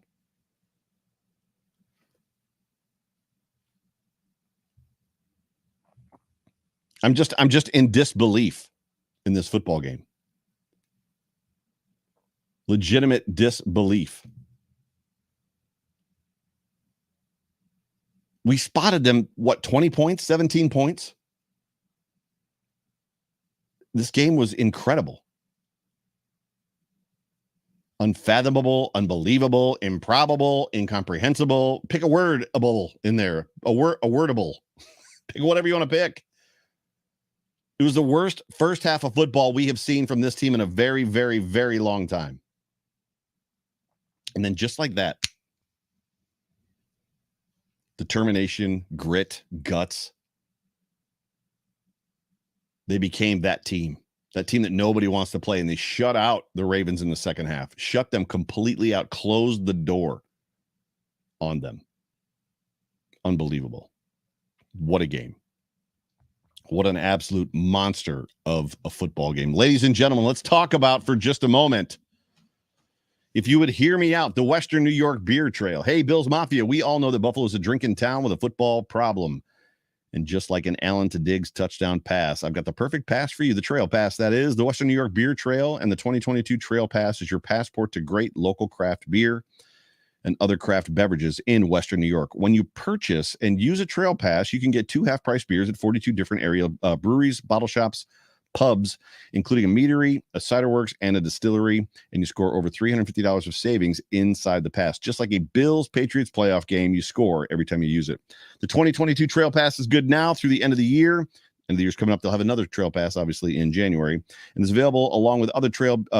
I'm just in disbelief in this football game. Legitimate disbelief. We spotted them, 20 points, 17 points? This game was incredible. Unfathomable, unbelievable, improbable, incomprehensible. Pick a wordable in there. A wordable. Pick whatever you want to pick. It was the worst first half of football we have seen from this team in a very, very, very long time. And then just like that, determination, grit, guts, they became that team that nobody wants to play, and they shut out the Ravens in the second half, shut them completely out, closed the door on them. Unbelievable. What a game. What an absolute monster of a football game. Ladies and gentlemen, let's talk about for just a moment, if you would hear me out, the Western New York Beer Trail. Hey, Bills Mafia, we all know that Buffalo is a drinking town with a football problem. And just like an Allen to Diggs touchdown pass, I've got the perfect pass for you, the Trail Pass. That is the Western New York Beer Trail, and the 2022 Trail Pass is your passport to great local craft beer and other craft beverages in Western New York. When you purchase and use a Trail Pass, you can get 2 half-price beers at 42 different area breweries, bottle shops, pubs, including a meadery, a cider works, and a distillery, and you score over $350 of savings inside the pass. Just like a Bills-Patriots playoff game, you score every time you use it. The 2022 Trail Pass is good now through the end of the year. And the year's coming up, they'll have another Trail Pass, obviously, in January. And it's available along with other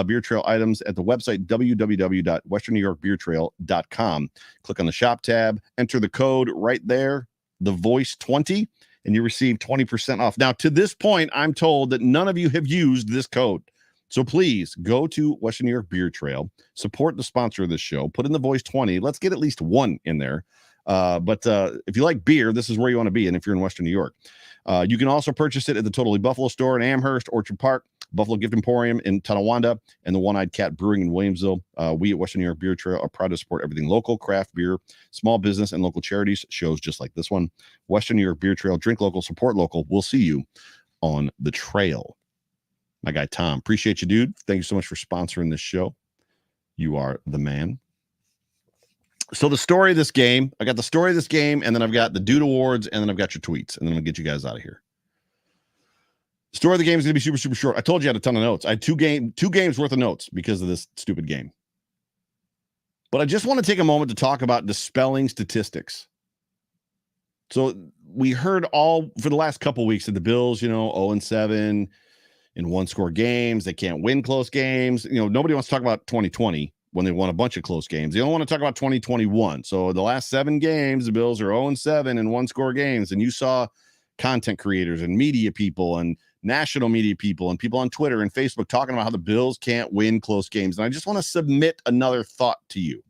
beer trail items at the website, www.westernnewyorkbeertrail.com. Click on the shop tab, enter the code right there, the voice 20, and you receive 20% off. Now, to this point, I'm told that none of you have used this code. So please go to Western New York Beer Trail, support the sponsor of this show, put in the voice 20. Let's get at least one in there. But if you like beer, this is where you want to be. And if you're in Western New York, you can also purchase it at the Totally Buffalo store in Amherst, Orchard Park, Buffalo Gift Emporium in Tonawanda, and the One-Eyed Cat Brewing in Williamsville. We at Western New York Beer Trail are proud to support everything local, craft beer, small business, and local charities. Shows just like this one. Western New York Beer Trail. Drink local, support local. We'll see you on the trail. My guy, Tom. Appreciate you, dude. Thank you so much for sponsoring this show. You are the man. So the story of this game, I got the story of this game, and then I've got the Dude Awards, and then I've got your tweets, and then I'm going to get you guys out of here. The story of the game is going to be super, super short. I told you I had a ton of notes. I had two games worth of notes because of this stupid game. But I just want to take a moment to talk about dispelling statistics. So we heard all for the last couple of weeks that the Bills, 0-7 in one-score games. They can't win close games. Nobody wants to talk about 2020 when they won a bunch of close games. They only want to talk about 2021. So the last 7 games, the Bills are 0-7 in one-score games. And you saw content creators and media people and national media people and people on Twitter and Facebook talking about how the Bills can't win close games. And I just want to submit another thought to you.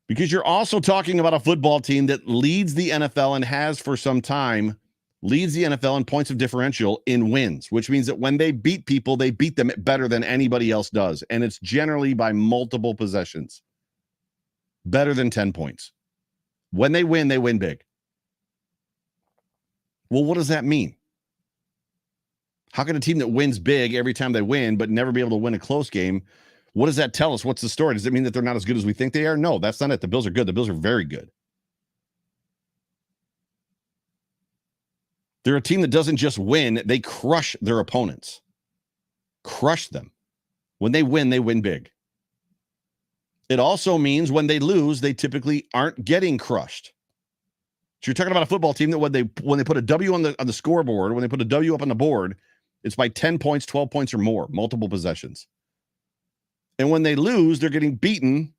Because you're also talking about a football team that leads the NFL and has for some time, leads the NFL in points of differential in wins, which means that when they beat people, they beat them better than anybody else does. And it's generally by multiple possessions. Better than 10 points. When they win big. Well, what does that mean? How can a team that wins big every time they win, but never be able to win a close game, what does that tell us? What's the story? Does it mean that they're not as good as we think they are? No, that's not it. The Bills are good. The Bills are very good. They're a team that doesn't just win, they crush their opponents. Crush them. When they win big. It also means when they lose, they typically aren't getting crushed. So you're talking about a football team that when they put a W on the scoreboard, when they put a W up on the board, it's by 10 points, 12 points or more, multiple possessions. And when they lose, they're getting beaten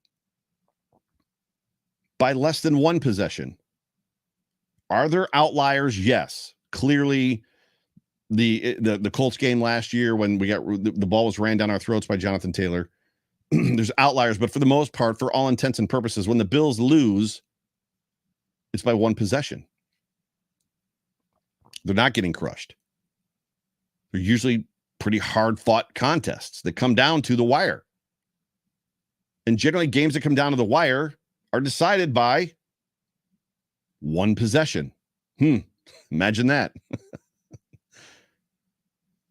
by less than 1 possession. Are there outliers? Yes. Clearly, the Colts game last year when we got the ball was ran down our throats by Jonathan Taylor. There's outliers, but for the most part, for all intents and purposes, when the Bills lose, it's by 1 possession. They're not getting crushed. They're usually pretty hard-fought contests that come down to the wire. And generally, games that come down to the wire are decided by 1 possession. Imagine that.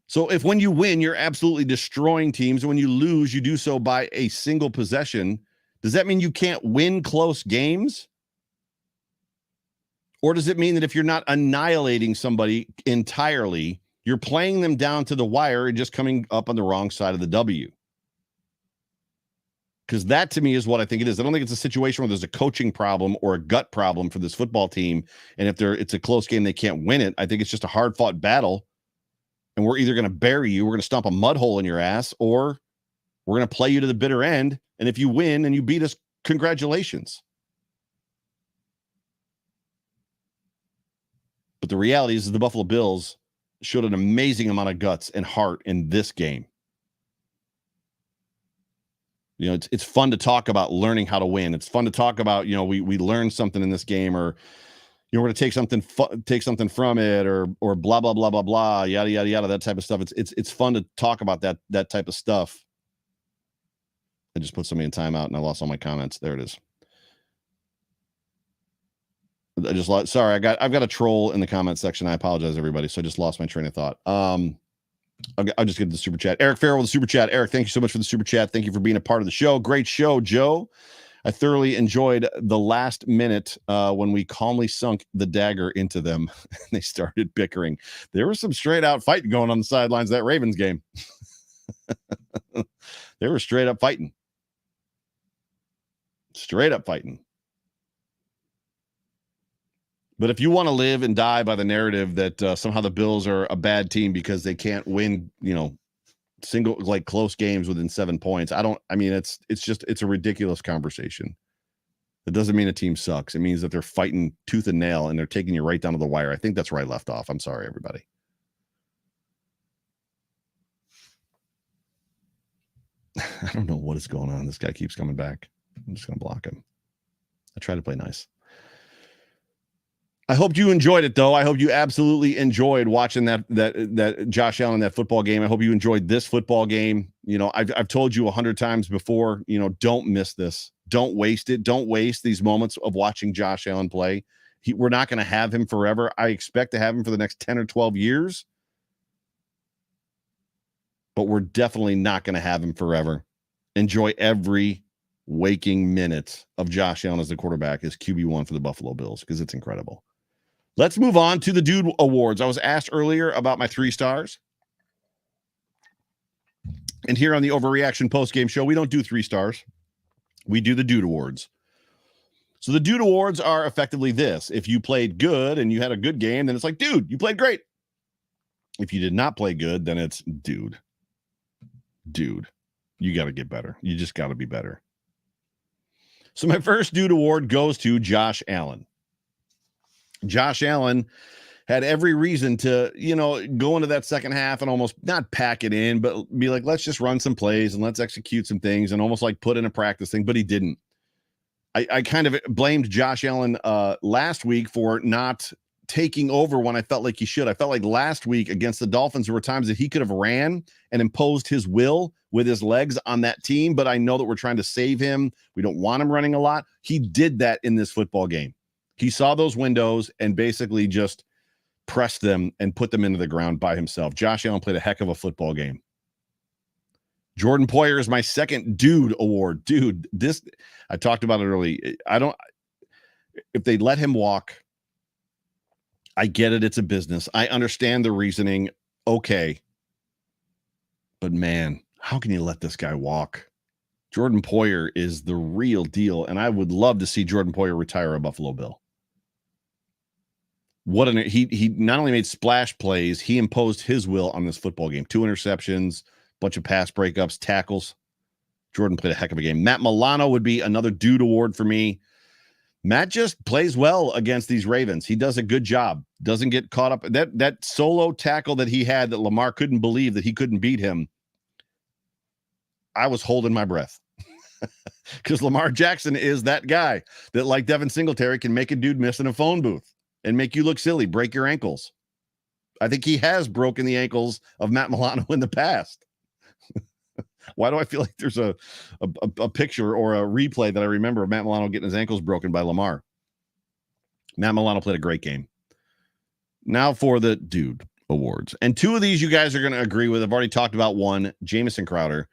So if when you win, you're absolutely destroying teams, and when you lose, you do so by a single possession, does that mean you can't win close games? Or does it mean that if you're not annihilating somebody entirely, You're playing them down to the wire and just coming up on the wrong side of the W. Because that, to me, is what I think it is. I don't think it's a situation where there's a coaching problem or a gut problem for this football team. And if it's a close game, they can't win it. I think it's just a hard-fought battle. And we're either going to bury you, we're going to stomp a mud hole in your ass, or we're going to play you to the bitter end. And if you win and you beat us, congratulations. But the reality is the Buffalo Bills showed an amazing amount of guts and heart in this game. You know, it's fun to talk about learning how to win. It's fun to talk about, we learned something in this game, or, we're going to take something from it, or blah, blah, blah, blah, blah, yada, yada, yada, that type of stuff. It's fun to talk about that type of stuff. I just put somebody in timeout and I lost all my comments. There it is. Sorry, I've got a troll in the comment section. I apologize, everybody. So I just lost my train of thought. I'll just get the super chat. Eric Farrell with the super chat. Eric, thank you so much for the super chat. Thank you for being a part of the show. Great show, Joe. I thoroughly enjoyed the last minute when we calmly sunk the dagger into them and they started bickering. There was some straight out fighting going on the sidelines of that Ravens game. They were straight up fighting. Straight up fighting. But if you want to live and die by the narrative that somehow the Bills are a bad team because they can't win, close games within 7 points, it's a ridiculous conversation. It doesn't mean a team sucks. It means that they're fighting tooth and nail and they're taking you right down to the wire. I think that's where I left off. I'm sorry, everybody. I don't know what is going on. This guy keeps coming back. I'm just going to block him. I try to play nice. I hope you enjoyed it, though. I hope you absolutely enjoyed watching that Josh Allen, that football game. I hope you enjoyed this football game. I've told you 100 times before, don't miss this. Don't waste it. Don't waste these moments of watching Josh Allen play. We're not going to have him forever. I expect to have him for the next 10 or 12 years. But we're definitely not going to have him forever. Enjoy every waking minute of Josh Allen as the quarterback as QB1 for the Buffalo Bills, because it's incredible. Let's move on to the Dude Awards. I was asked earlier about my 3 stars. And here on the Overreaction Postgame Show, we don't do 3 stars. We do the Dude Awards. So the Dude Awards are effectively this. If you played good and you had a good game, then it's like, dude, you played great. If you did not play good, then it's dude, you got to get better. You just got to be better. So my first Dude Award goes to Josh Allen. Josh Allen had every reason to, go into that second half and almost not pack it in, but be like, let's just run some plays and let's execute some things and almost like put in a practice thing, but he didn't. I kind of blamed Josh Allen last week for not taking over when I felt like he should. I felt like last week against the Dolphins, there were times that he could have ran and imposed his will with his legs on that team, but I know that we're trying to save him. We don't want him running a lot. He did that in this football game. He saw those windows and basically just pressed them and put them into the ground by himself. Josh Allen played a heck of a football game. Jordan Poyer is my second Dude Award. Dude, this, I talked about it early. If they let him walk, I get it. It's a business. I understand the reasoning. Okay. But man, how can you let this guy walk? Jordan Poyer is the real deal. And I would love to see Jordan Poyer retire a Buffalo Bill. He not only made splash plays, he imposed his will on this football game. 2 interceptions, bunch of pass breakups, tackles. Jordan played a heck of a game. Matt Milano would be another Dude Award for me. Matt just plays well against these Ravens. He does a good job. Doesn't get caught up. That solo tackle that he had that Lamar couldn't believe that he couldn't beat him. I was holding my breath. Because Lamar Jackson is that guy that, like Devin Singletary, can make a dude miss in a phone booth and make you look silly, break your ankles. I think he has broken the ankles of Matt Milano in the past. Why do I feel like there's a picture or a replay that I remember of Matt Milano getting his ankles broken by Lamar? Matt Milano played a great game. Now for the Dude Awards. And 2 of these you guys are going to agree with. I've already talked about one, Jamison Crowder.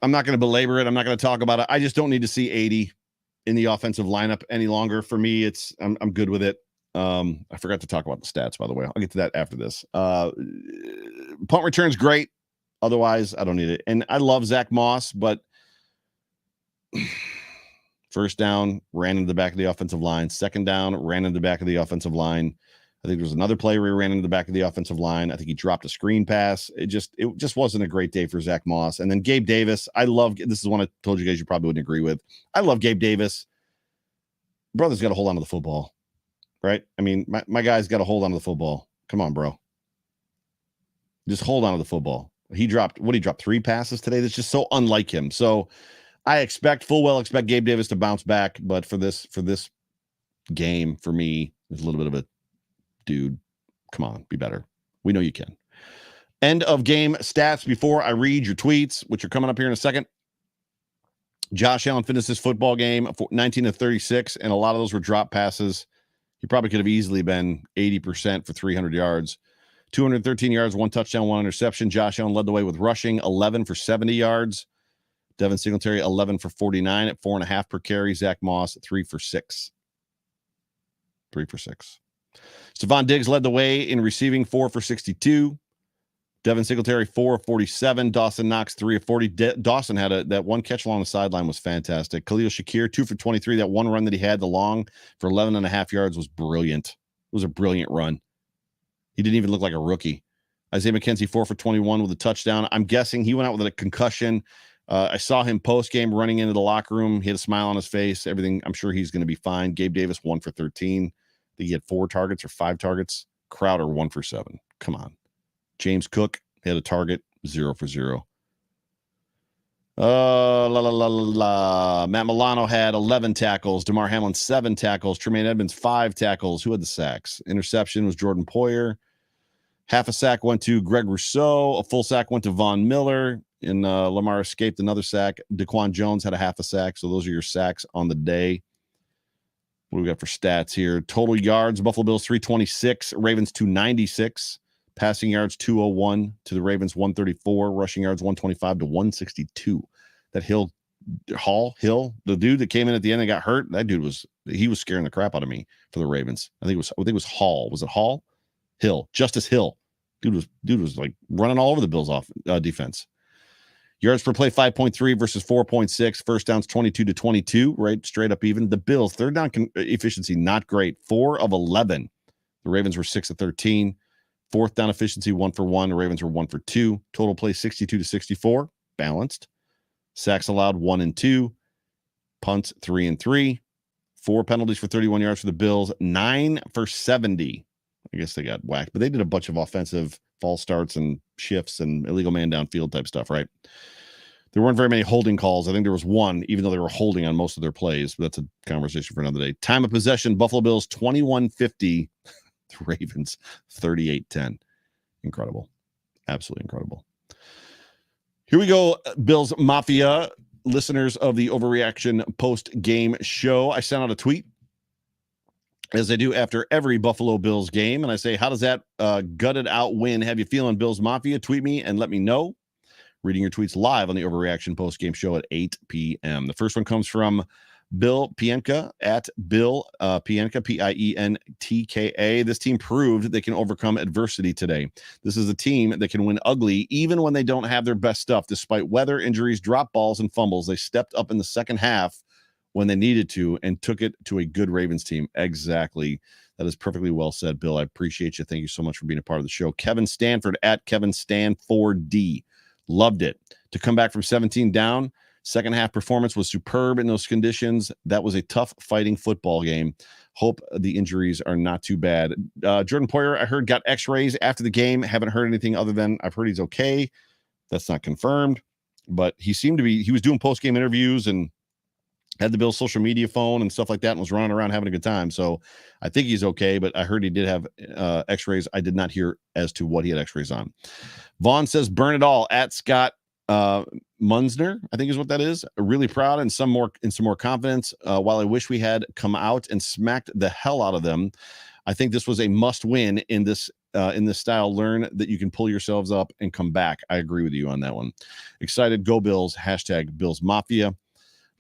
I'm not going to belabor it. I'm not going to talk about it. I just don't need to see 80 in the offensive lineup any longer. For me, I'm good with it. I forgot to talk about the stats, by the way. I'll get to that after this. Punt return's great. Otherwise, I don't need it. And I love Zach Moss, but first down, ran into the back of the offensive line. Second down, ran into the back of the offensive line. I think there was another play where he ran into the back of the offensive line. I think he dropped a screen pass. It just wasn't a great day for Zach Moss. And then Gabe Davis, this is one I told you guys you probably wouldn't agree with. I love Gabe Davis. Brother's got to hold on to the football, right? I mean, my guy's got to hold on to the football. Come on, bro. Just hold on to the football. He dropped 3 passes today. That's just so unlike him. So I expect Gabe Davis to bounce back, but for this game, for me, there's a little bit of a dude. Come on, be better. We know you can. End of game stats before I read your tweets, which are coming up here in a second. Josh Allen finished this football game 19 to 36, and a lot of those were drop passes. He probably could have easily been 80% for 300 yards. 213 yards, 1 touchdown, 1 interception. Josh Allen led the way with rushing, 11 for 70 yards. Devin Singletary, 11 for 49 at 4.5 per carry. Zach Moss, 3 for 6. 3 for 6. Stephon Diggs led the way in receiving, 4 for 62. Devin Singletary, 4 of 47. Dawson Knox, 3 of 40. Dawson had that one catch along the sideline was fantastic. Khalil Shakir, 2 for 23. That one run that he had, the long for 11.5 yards, was brilliant. It was a brilliant run. He didn't even look like a rookie. Isaiah McKenzie, 4 for 21 with a touchdown. I'm guessing he went out with a concussion. I saw him post-game running into the locker room. He had a smile on his face. Everything, I'm sure he's going to be fine. Gabe Davis, 1 for 13. I think he had 4 targets or 5 targets. Crowder, 1 for 7. Come on. James Cook had a target, 0 for 0. Matt Milano had 11 tackles. DeMar Hamlin, 7 tackles. Tremaine Edmonds, 5 tackles. Who had the sacks? Interception was Jordan Poyer. Half a sack went to Greg Rousseau. A full sack went to Von Miller. And Lamar escaped another sack. Daquan Jones had a half a sack. So those are your sacks on the day. What do we got for stats here? Total yards, Buffalo Bills 326, Ravens 296. Passing yards 201 to the Ravens 134. Rushing yards 125 to 162. That Hill, the dude that came in at the end and got hurt, that dude was scaring the crap out of me for the Ravens. I think it was Hall. Was it Hall? Hill. Justice Hill. Dude was like running all over the Bills off defense. Yards per play 5.3 versus 4.6. First downs 22 to 22, right? Straight up even. The Bills, third down efficiency, not great. 4 of 11. The Ravens were 6 of 13. Fourth down efficiency, 1 for 1. The Ravens were 1 for 2. Total play 62 to 64. Balanced. Sacks allowed 1 and 2. Punts 3 and 3. 4 penalties for 31 yards for the Bills. 9 for 70. I guess they got whacked, but they did a bunch of offensive false starts and shifts and illegal man downfield type stuff, right? There weren't very many holding calls. I think there was one, even though they were holding on most of their plays. But that's a conversation for another day. Time of possession, Buffalo Bills 21-50. The Ravens 38-10. Incredible. Absolutely incredible. Here we go, Bills Mafia, listeners of the Overreaction post-game show. I sent out a tweet, as I do after every Buffalo Bills game, and I say, how does that gutted out win have you feeling, Bills Mafia? Tweet me and let me know. Reading your tweets live on the Overreaction post-game show at 8 p.m. The first one comes from Bill Pienka at Bill Pienka, Pientka. This team proved they can overcome adversity today. This is a team that can win ugly even when they don't have their best stuff. Despite weather, injuries, drop balls, and fumbles, they stepped up in the second half when they needed to and took it to a good Ravens team. Exactly. That is perfectly well said, Bill. I appreciate you. Thank you so much for being a part of the show. Kevin Stanford at Kevin Stan4D. Loved it. To come back from 17 down, second half performance was superb in those conditions. That was a tough fighting football game. Hope the injuries are not too bad. Jordan Poyer, I heard, got x-rays after the game. Haven't heard anything other than I've heard he's okay. That's not confirmed, but he was doing post-game interviews and had the Bills social media phone and stuff like that and was running around having a good time. So I think he's okay, but I heard he did have x-rays. I did not hear as to what he had x-rays on. Vaughn says, burn it all at Scott Munsner, I think is what that is. Really proud and some more confidence. While I wish we had come out and smacked the hell out of them, I think this was a must win in this style. Learn that you can pull yourselves up and come back. I agree with you on that one. Excited. Go Bills. Hashtag Bills Mafia.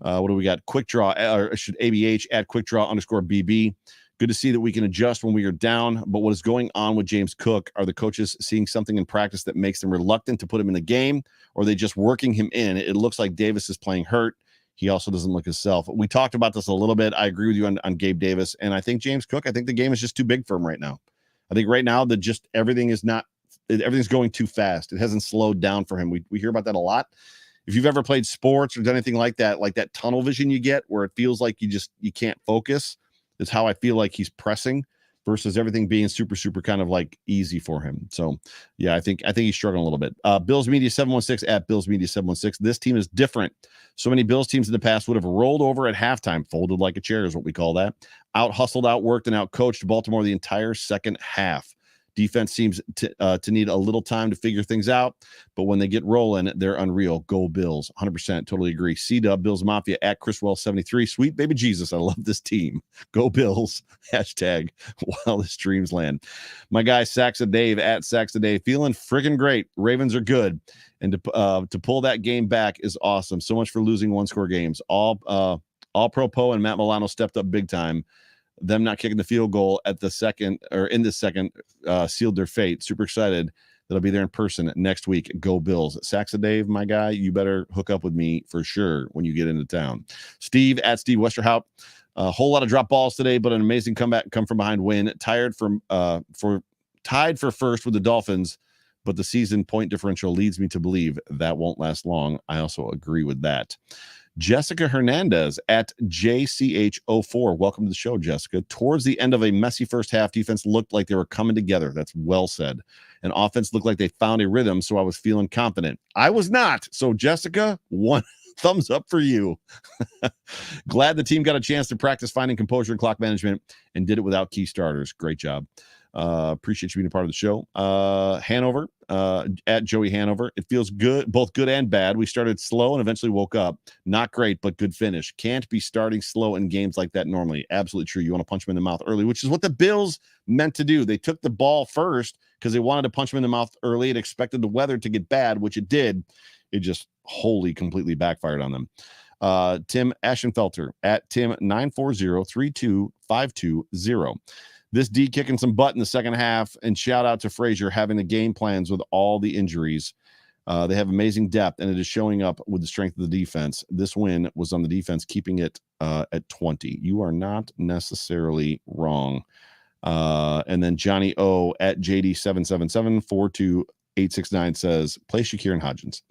What do we got? Quick draw, or should ABH at quick draw _BB. Good to see that we can adjust when we are down. But what is going on with James Cook? Are the coaches seeing something in practice that makes them reluctant to put him in the game, or are they just working him in? It looks like Davis is playing hurt. He also doesn't look himself. We talked about this a little bit. I agree with you on Gabe Davis. And I think James Cook, I think the game is just too big for him right now. I think right now everything's going too fast. It hasn't slowed down for him. We hear about that a lot. If you've ever played sports or done anything like that tunnel vision you get where it feels like you can't focus, is how I feel like he's pressing versus everything being super, super kind of like easy for him. So yeah, I think he's struggling a little bit. Bills Media 716 at Bills Media 716. This team is different. So many Bills teams in the past would have rolled over at halftime, folded like a chair is what we call that. Out hustled, outworked, and out coached Baltimore the entire second half. Defense seems to need a little time to figure things out, but when they get rolling, they're unreal. Go Bills, 100%, totally agree. C-Dub, Bills Mafia, at ChrisWell73. Sweet baby Jesus, I love this team. Go Bills, hashtag wildest dreams land. My guy, Saxa Dave, at Saxa Dave, feeling freaking great. Ravens are good, and to pull that game back is awesome. So much for losing one-score games. All Pro Po and Matt Milano stepped up big time. Them not kicking the field goal in the second sealed their fate. Super excited that I'll be there in person next week. Go Bills. Saxa Dave, my guy, you better hook up with me for sure when you get into town. Steve at Steve Westerhout. A whole lot of drop balls today, but an amazing comeback, come from behind win. Tied for first with the Dolphins, but the season point differential leads me to believe that won't last long. I also agree with that. Jessica Hernandez at JCH04. Welcome to the show, Jessica. Towards the end of a messy first half, defense looked like they were coming together. That's well said. And offense looked like they found a rhythm, so I was feeling confident. I was not. So, Jessica, one thumbs up for you. Glad the team got a chance to practice finding composure and clock management and did it without key starters. Great job. Appreciate you being a part of the show. Hanover, at Joey Hanover. It feels good, both good and bad. We started slow and eventually woke up. Not great, but good finish. Can't be starting slow in games like that normally. Absolutely true. You want to punch them in the mouth early, which is what the Bills meant to do. They took the ball first because they wanted to punch them in the mouth early and expected the weather to get bad, which it did. It just wholly, completely backfired on them. Tim Aschenfelter at Tim 940-32520. This D kicking some butt in the second half, and shout out to Frazier having the game plans with all the injuries. They have amazing depth, and it is showing up with the strength of the defense. This win was on the defense, keeping it at 20. You are not necessarily wrong. And then Johnny O at JD777-42869 says, play Shakir and Hodgins.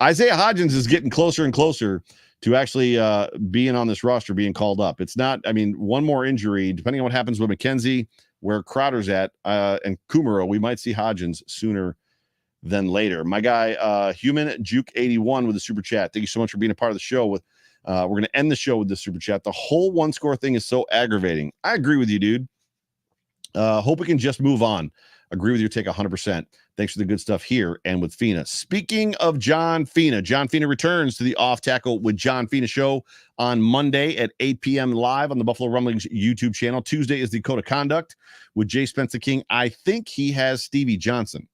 Isaiah Hodgins is getting closer and closer to actually being on this roster, being called up. It's not, one more injury, depending on what happens with McKenzie, where Crowder's at, and Kumaro, we might see Hodgins sooner than later. My guy, Human Juke 81 with the super chat. Thank you so much for being a part of the show. We're going to end the show with the super chat. The whole one score thing is so aggravating. I agree with you, dude. Hope we can just move on. Agree with your take 100%. Thanks for the good stuff here and with Fina. Speaking of John Fina returns to the Off Tackle with John Fina show on Monday at 8 p.m. live on the Buffalo Rumblings YouTube channel. Tuesday is the Code of Conduct with Jay Spencer King. I think he has Stevie Johnson,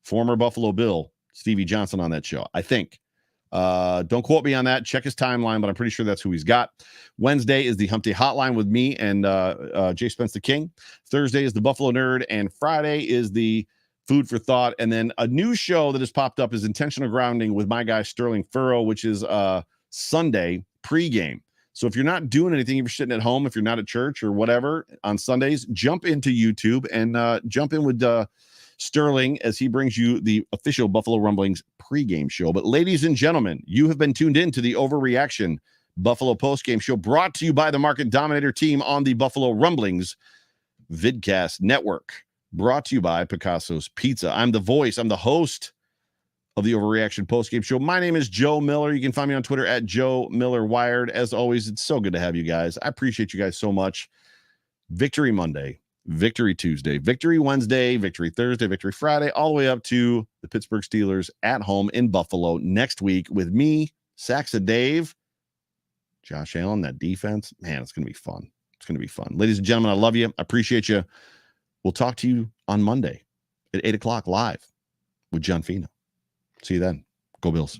former Buffalo Bill Stevie Johnson, on that show. I think. Don't quote me on that. Check his timeline, but I'm pretty sure that's who he's got. Wednesday is the Hump Day Hotline with me and Jay Spencer King. Thursday is the Buffalo Nerd, and Friday is the Food for Thought. And then a new show that has popped up is Intentional Grounding with my guy Sterling Furrow, which is Sunday pregame. So if you're not doing anything, if you're sitting at home, if you're not at church or whatever on Sundays, jump into YouTube and jump in with Sterling as he brings you the official Buffalo Rumblings pregame show. But ladies and gentlemen, you have been tuned in to the Overreaction Buffalo postgame show, brought to you by the Market Dominator team on the Buffalo Rumblings Vidcast Network, brought to you by Picasso's Pizza. I'm the host of the Overreaction postgame show. My name is Joe Miller. You can find me on Twitter at Joe Miller Wired. As always, it's so good to have you guys. I appreciate you guys so much. Victory Monday, Victory Tuesday, Victory Wednesday, Victory Thursday, Victory Friday, all the way up to the Pittsburgh Steelers at home in Buffalo next week with me, Saxa Dave, Josh Allen, that defense. Man, it's going to be fun. It's going to be fun. Ladies and gentlemen, I love you. I appreciate you. We'll talk to you on Monday at 8 o'clock live with John Fina. See you then. Go Bills.